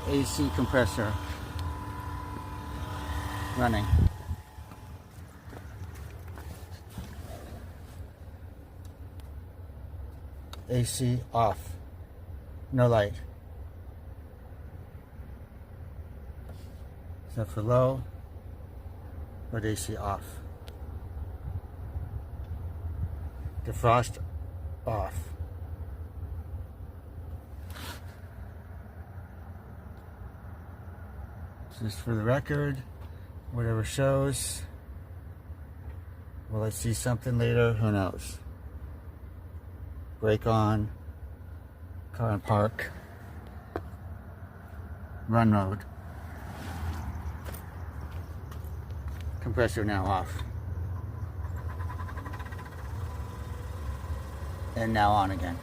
AC compressor running. AC off. No light. Set for low, but AC off. Defrost off. Just for the record, whatever shows. Will I see something later? Who knows? Brake on. Car in park. Run mode. Compressor now off. And now on again.